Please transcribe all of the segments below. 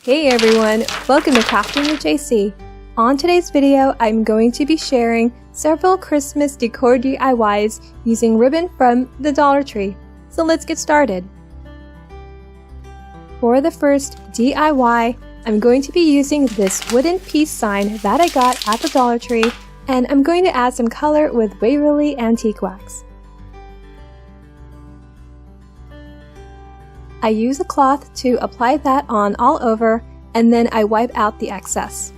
Hey everyone, welcome to Crafting with JC. On today's video, I'm going to be sharing several Christmas decor DIYs using ribbon from the Dollar Tree. So let's get started. For the first DIY, I'm going to be using this wooden peace sign that I got at the Dollar Tree, and I'm going to add some color with Waverly Antique Wax. I use a cloth to apply that on all over, and then I wipe out the excess.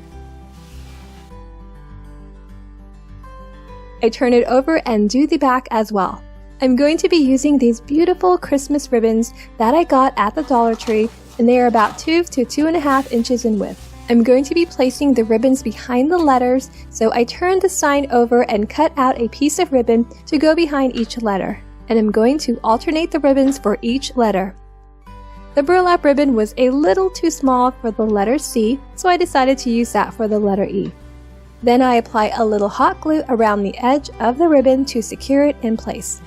I turn it over and do the back as well. I'm going to be using these beautiful Christmas ribbons that I got at the Dollar Tree, and they are about 2 to 2.5 inches in width. I'm going to be placing the ribbons behind the letters, so I turn the sign over and cut out a piece of ribbon to go behind each letter, and I'm going to alternate the ribbons for each letter. The burlap ribbon was a little too small for the letter C, so I decided to use that for the letter E. Then I apply a little hot glue around the edge of the ribbon to secure it in place.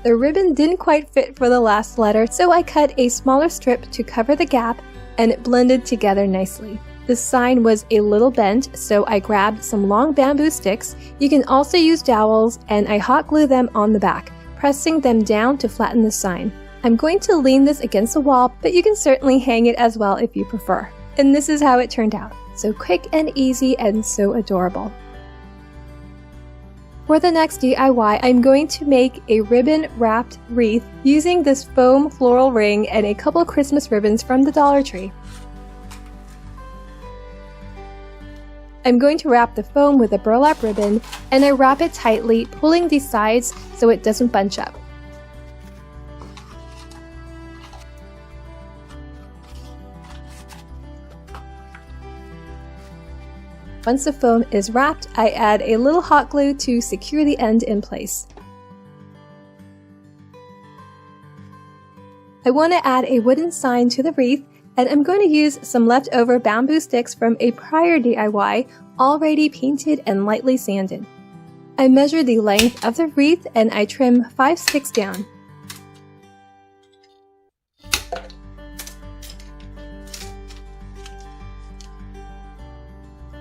The ribbon didn't quite fit for the last letter, so I cut a smaller strip to cover the gap, and it blended together nicely. The sign was a little bent, so I grabbed some long bamboo sticks. You can also use dowels, and I hot glue them on the back, pressing them down to flatten the sign. I'm going to lean this against the wall, but you can certainly hang it as well if you prefer. And this is how it turned out. So quick and easy and so adorable. For the next DIY, I'm going to make a ribbon-wrapped wreath using this foam floral ring and a couple Christmas ribbons from the Dollar Tree. I'm going to wrap the foam with a burlap ribbon, and I wrap it tightly, pulling the sides so it doesn't bunch up. Once the foam is wrapped, I add a little hot glue to secure the end in place. I want to add a wooden sign to the wreath, and I'm going to use some leftover bamboo sticks from a prior DIY, already painted and lightly sanded. I measure the length of the wreath and I trim 5 sticks down.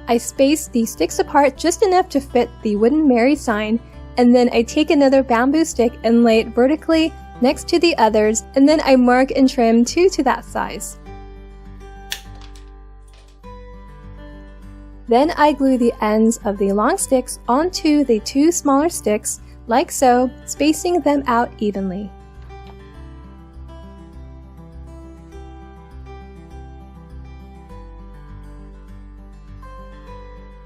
I space the sticks apart just enough to fit the wooden Mary sign, and then I take another bamboo stick and lay it vertically next to the others, and then I mark and trim 2 to that size. Then I glue the ends of the long sticks onto the 2 smaller sticks, like so, spacing them out evenly.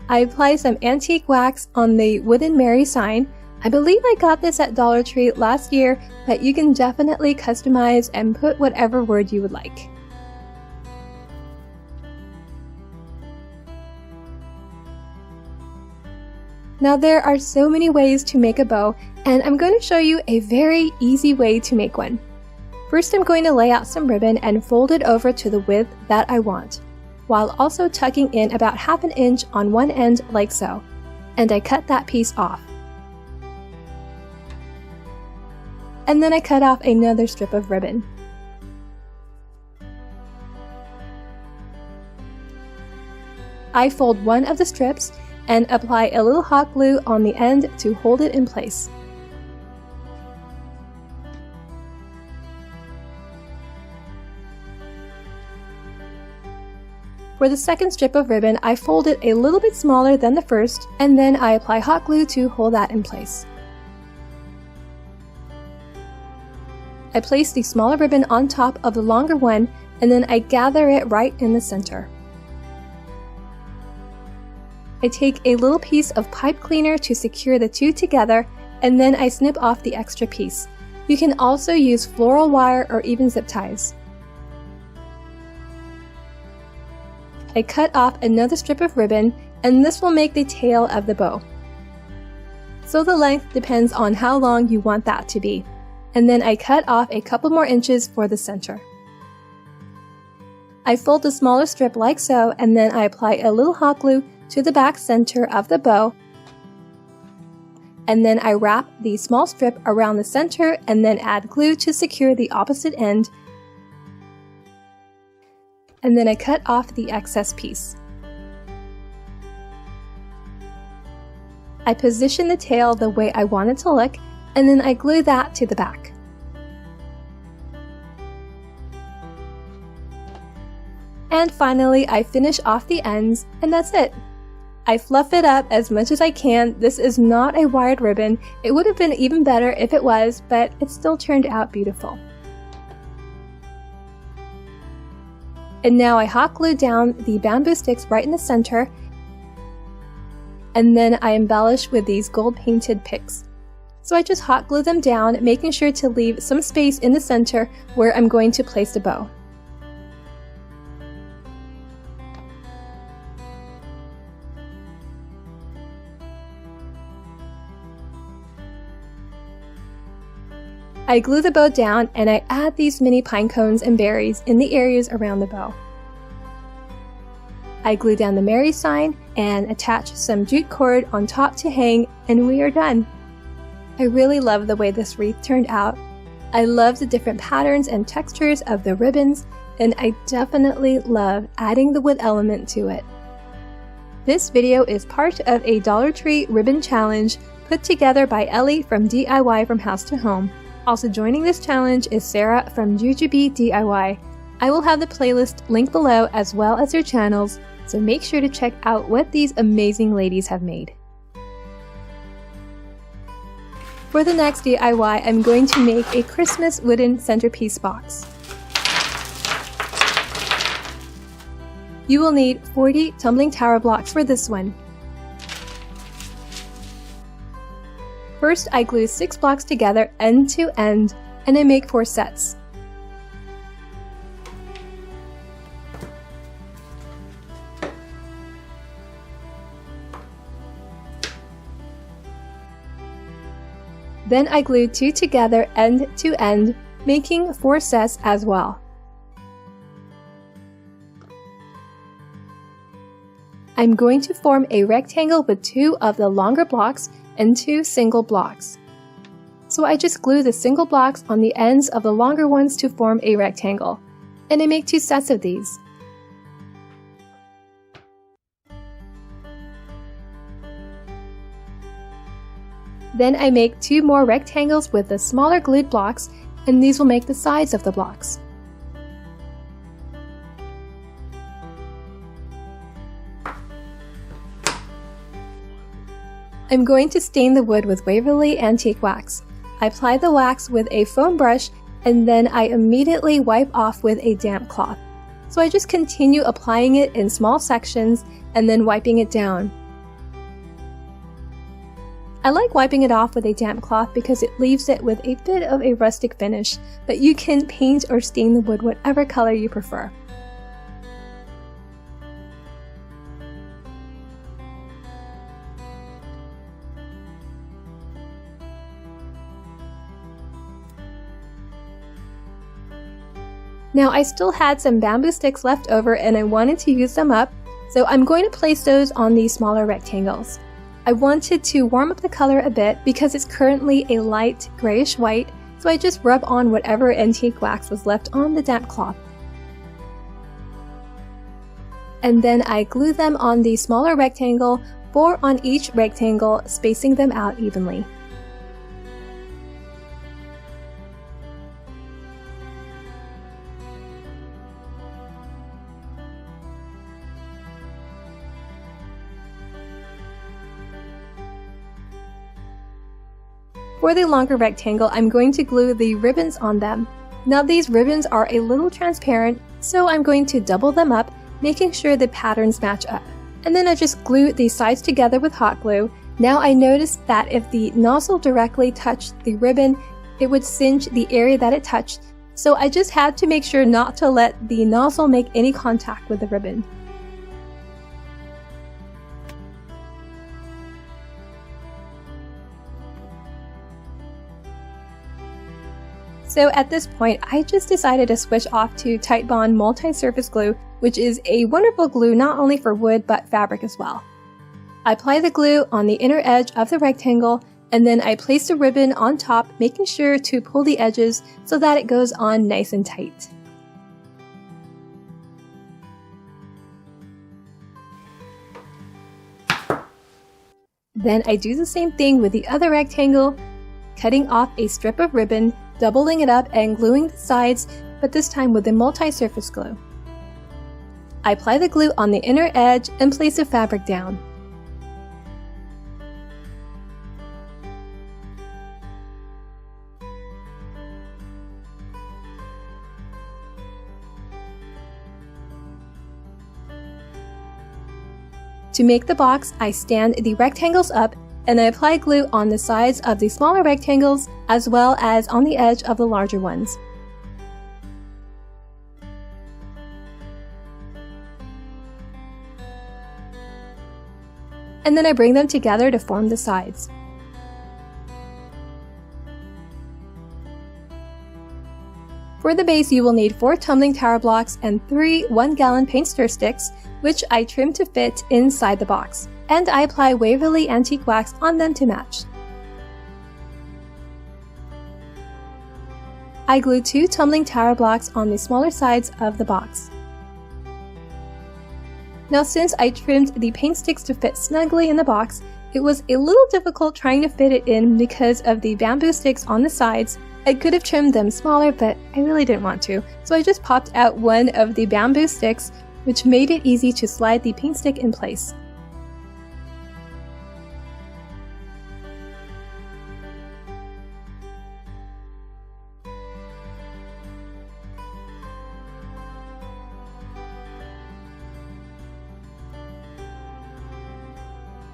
I apply some antique wax on the wooden Mary sign. I believe I got this at Dollar Tree last year, but you can definitely customize and put whatever word you would like. Now there are so many ways to make a bow, and I'm going to show you a very easy way to make one. First, I'm going to lay out some ribbon and fold it over to the width that I want, while also tucking in about 1/2 inch on one end like so, and I cut that piece off. And then I cut off another strip of ribbon. I fold one of the strips and apply a little hot glue on the end to hold it in place. For the second strip of ribbon, I fold it a little bit smaller than the first, and then I apply hot glue to hold that in place. I place the smaller ribbon on top of the longer one, and then I gather it right in the center. I take a little piece of pipe cleaner to secure the 2 together, and then I snip off the extra piece. You can also use floral wire or even zip ties. I cut off another strip of ribbon, and this will make the tail of the bow. So the length depends on how long you want that to be. And then I cut off a couple more inches for the center. I fold the smaller strip like so, and then I apply a little hot glue to the back center of the bow, and then I wrap the small strip around the center and then add glue to secure the opposite end, and then I cut off the excess piece. I position the tail the way I want it to look, and then I glue that to the back. And finally, I finish off the ends, and that's it. I fluff it up as much as I can. This is not a wired ribbon. It would have been even better if it was, but it still turned out beautiful. And now I hot glue down the bamboo sticks right in the center, and then I embellish with these gold painted picks. So I just hot glue them down, making sure to leave some space in the center where I'm going to place the bow. I glue the bow down and I add these mini pine cones and berries in the areas around the bow. I glue down the Mary sign and attach some jute cord on top to hang, and we are done. I really love the way this wreath turned out. I love the different patterns and textures of the ribbons, and I definitely love adding the wood element to it. This video is part of a Dollar Tree ribbon challenge put together by Ellie from DIY From House to Home. Also joining this challenge is Sarah from Jujubee DIY. I will have the playlist linked below as well as their channels, so make sure to check out what these amazing ladies have made. For the next DIY, I'm going to make a Christmas wooden centerpiece box. You will need 40 tumbling tower blocks for this one. First, I glue 6 blocks together end to end, and I make 4 sets. Then I glue 2 together end to end, making 4 sets as well. I'm going to form a rectangle with 2 of the longer blocks and 2 single blocks. So I just glue the single blocks on the ends of the longer ones to form a rectangle, and I make 2 sets of these. Then I make 2 more rectangles with the smaller glued blocks, and these will make the sides of the blocks. I'm going to stain the wood with Waverly Antique Wax. I apply the wax with a foam brush, and then I immediately wipe off with a damp cloth. So I just continue applying it in small sections and then wiping it down. I like wiping it off with a damp cloth because it leaves it with a bit of a rustic finish, but you can paint or stain the wood whatever color you prefer. Now I still had some bamboo sticks left over and I wanted to use them up, so I'm going to place those on these smaller rectangles. I wanted to warm up the color a bit because it's currently a light grayish white, so I just rub on whatever antique wax was left on the damp cloth. And then I glue them on the smaller rectangle, 4 on each rectangle, spacing them out evenly. For the longer rectangle, I'm going to glue the ribbons on them. Now these ribbons are a little transparent, so I'm going to double them up, making sure the patterns match up. And then I just glue the sides together with hot glue. Now I noticed that if the nozzle directly touched the ribbon, it would singe the area that it touched, so I just had to make sure not to let the nozzle make any contact with the ribbon. So at this point, I just decided to switch off to Titebond multi-surface glue, which is a wonderful glue not only for wood but fabric as well. I apply the glue on the inner edge of the rectangle, And then I place the ribbon on top, making sure to pull the edges so that it goes on nice and tight. Then I do the same thing with the other rectangle, cutting off a strip of ribbon, doubling it up and gluing the sides, but this time with a multi-surface glue. I apply the glue on the inner edge and place the fabric down. To make the box, I stand the rectangles up and I apply glue on the sides of the smaller rectangles as well as on the edge of the larger ones. And then I bring them together to form the sides. For the base, you will need 4 tumbling tower blocks and 3 1-gallon paint stir sticks, which I trim to fit inside the box, and I apply Waverly Antique Wax on them to match. I glue 2 tumbling tower blocks on the smaller sides of the box. Now, since I trimmed the paint sticks to fit snugly in the box, it was a little difficult trying to fit it in because of the bamboo sticks on the sides. I could have trimmed them smaller, but I really didn't want to, so I just popped out one of the bamboo sticks, which made it easy to slide the paint stick in place.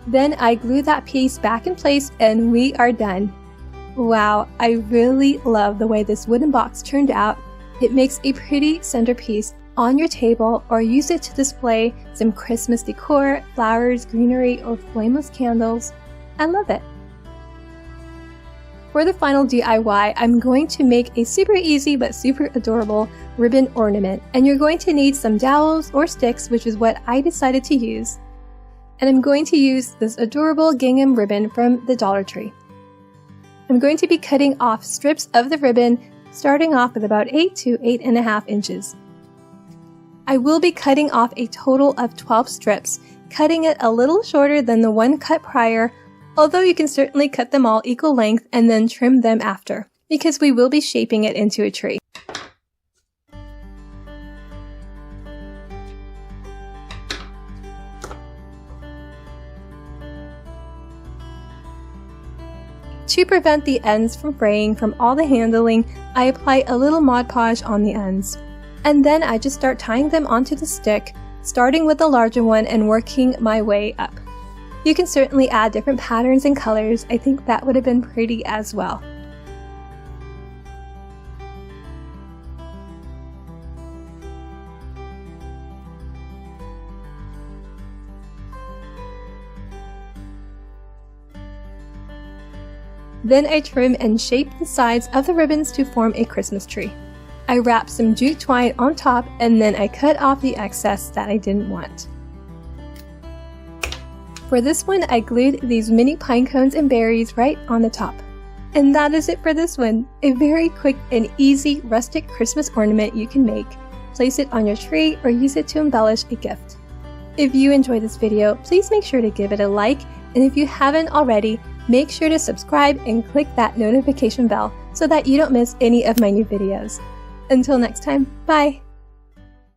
Then I glue that piece back in place and we are done. Wow, I really love the way this wooden box turned out. It makes a pretty centerpiece on your table, or use it to display some Christmas decor, flowers, greenery, or flameless candles. I love it! For the final DIY, I'm going to make a super easy but super adorable ribbon ornament, and you're going to need some dowels or sticks, which is what I decided to use. And I'm going to use this adorable gingham ribbon from the Dollar Tree. I'm going to be cutting off strips of the ribbon, starting off with about 8 to 8.5 inches. I will be cutting off a total of 12 strips, cutting it a little shorter than the one cut prior, although you can certainly cut them all equal length and then trim them after, because we will be shaping it into a tree. To prevent the ends from fraying from all the handling, I apply a little Mod Podge on the ends. And then I just start tying them onto the stick, starting with the larger one and working my way up. You can certainly add different patterns and colors. I think that would have been pretty as well. Then I trim and shape the sides of the ribbons to form a Christmas tree. I wrap some jute twine on top and then I cut off the excess that I didn't want. For this one, I glued these mini pine cones and berries right on the top. And that is it for this one. A very quick and easy rustic Christmas ornament you can make. Place it on your tree or use it to embellish a gift. If you enjoyed this video, please make sure to give it a like, and if you haven't already, make sure to subscribe and click that notification bell so that you don't miss any of my new videos. Until next time, bye!